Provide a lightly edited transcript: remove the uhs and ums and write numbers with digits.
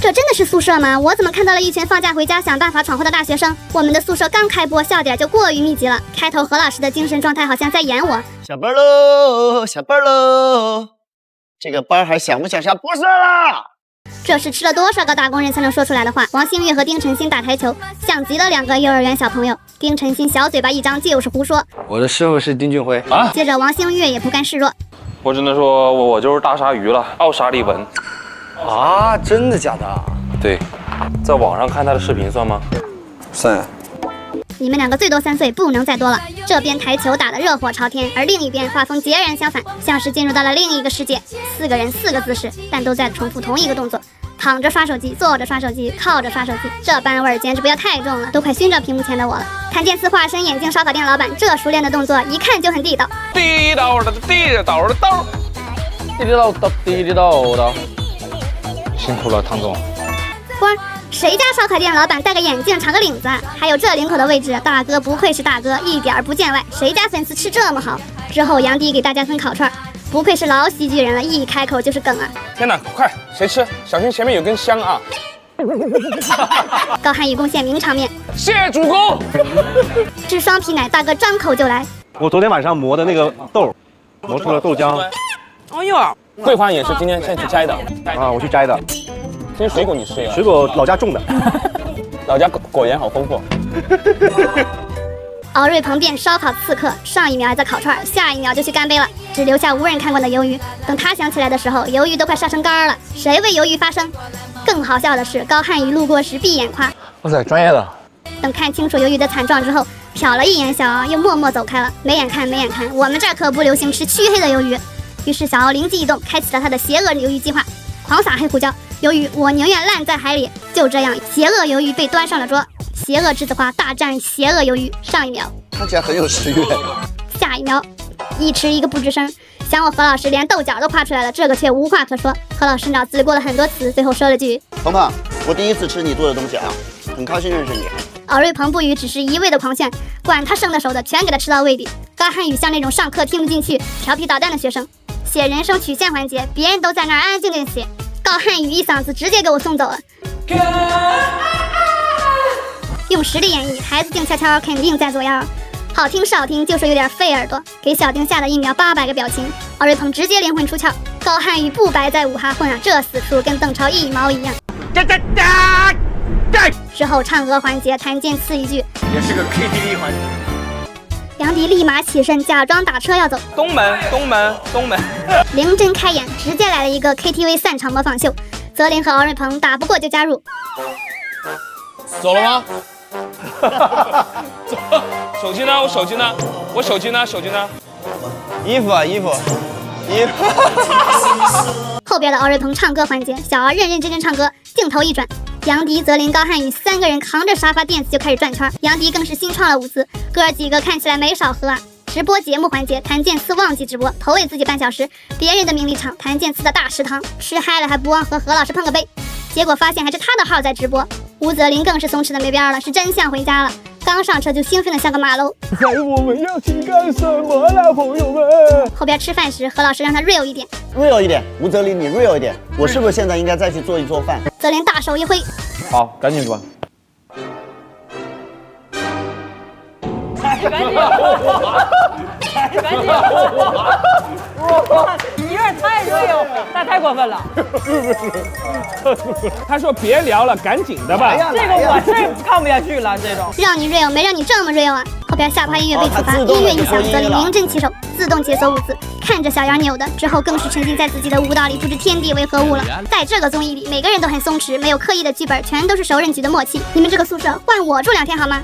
这真的是宿舍吗？我怎么看到了一群放假回家想办法闯祸的大学生？我们的宿舍刚开播，笑点就过于密集了。开头何老师的精神状态好像在演我。下班喽，下班喽！这个班还想不想上？不是啦！这是吃了多少个打工人才能说出来的话。王星月和丁晨曦打台球，像极了两个幼儿园小朋友。丁晨曦小嘴巴一张就是胡说。我的师傅是丁俊晖啊。接着王星月也不甘示弱，我只能说我就是大鲨鱼了，奥沙利文。啊，真的假的？对，在网上看他的视频算吗？算。你们两个最多3岁，不能再多了。这边台球打得热火朝天，而另一边画风截然相反，像是进入到了另一个世界。4个人4个姿势，但都在重复同一个动作：躺着刷手机，坐着刷手机，靠着刷手机。这班味儿简直不要太重了，都快熏着屏幕前的我了。谭健次化身眼镜烧烤店老板，这熟练的动作一看就很地道。地道的地道的道，地道的地道的。辛苦了，唐总。不是，谁家烧烤店老板戴个眼镜长个领子啊？还有这领口的位置，大哥不愧是大哥，一点不见外。谁家粉丝吃这么好？之后杨迪给大家分烤串，不愧是老喜剧人了，一开口就是梗啊！天哪，快谁吃？小心前面有根香啊！高瀚宇贡献名场面，谢主公。吃双皮奶，大哥张口就来。我昨天晚上磨的那个豆，磨出了豆浆。哎呦，桂花也是今天现在去摘的啊，我去摘的。这些水果你吃呀？水果老家种的，老家果园好丰富。敖瑞鹏变烧烤刺客，上一秒还在烤串，下一秒就去干杯了，只留下无人看过的鱿鱼。等他想起来的时候，鱿鱼都快烧成干了。谁为鱿鱼发声？更好笑的是，高瀚宇路过时闭眼夸：“哇塞，专业的。”等看清楚鱿鱼的惨状之后，瞟了一眼小敖，又默默走开了。没眼看，没眼看，我们这儿可不流行吃黢黑的鱿鱼。于是小敖灵机一动，开启了他的邪恶鱿鱼计划，狂撒黑胡椒。鱿鱼，我宁愿烂在海里。就这样，邪恶鱿鱼被端上了桌。邪恶栀子花大战邪恶鱿鱼。上一秒看起来很有食欲。下一秒一吃一个不吱声。想我何老师连豆角都夸出来了，这个却无话可说。何老师脑子里过了很多词，最后说了句：“鹏鹏，我第一次吃你做的东西啊，很高兴认识你。”敖瑞鹏不语，只是一味的狂炫，管他生的熟的，全给他吃到胃里。高瀚宇像那种上课听不进去、调皮捣蛋的学生，写人生曲线环节，别人都在那儿安安静静写，高瀚宇一嗓子直接给我送走了。用实力演绎，孩子静悄悄，肯定在作妖。好听是好听，就是有点费耳朵。给小丁下了1秒800个表情，敖瑞鹏直接灵魂出窍。高瀚宇不白在武哈混啊，这死出跟邓超一毛一样。之后唱歌环节，谭健次一句，也是个 KTV 环节。杨迪立马起身，假装打车要走。东门，东门，东门。凌真开演，直接来了一个 KTV 散场模仿秀。泽林和敖瑞鹏打不过就加入。走了吗？走。手机呢？我手机呢？我手机呢？手机呢？衣服啊，衣服。后边的敖瑞鹏唱歌环节，小敖认认真真唱歌，镜头一转，杨迪、泽林、高瀚宇3个人扛着沙发垫子就开始转圈，杨迪更是新创了舞姿，哥几个看起来没少喝啊。直播节目环节，谭健次忘记直播，投喂自己半小时，别人的名利场，谭健次的大食堂，吃嗨了还不忘和何老师碰个杯，结果发现还是他的号在直播。吴泽林更是松弛的没边了，是真想回家了，刚上车就兴奋的像个马喽。我们要去干什么啦，朋友们？后边吃饭时，何老师让他 real 一点 ，real 一点，吴泽林你 real 一点，我是不是现在应该再去做一做饭？泽林大手一挥，好，赶紧做。赶紧！你有点太热哟，那太过分了。他说别聊了，赶紧的吧。这个我是看不下去了，这种。让你 real 没让你这么 real 啊！后边下趴音乐被触发，音乐一响，泽林名震其手，自动解锁舞姿，看着小杨扭的，之后更是沉浸在自己的舞蹈里，不知天地为何物了。在这个综艺里，每个人都很松弛，没有刻意的剧本，全都是熟人局的默契。你们这个宿舍换我住2天好吗？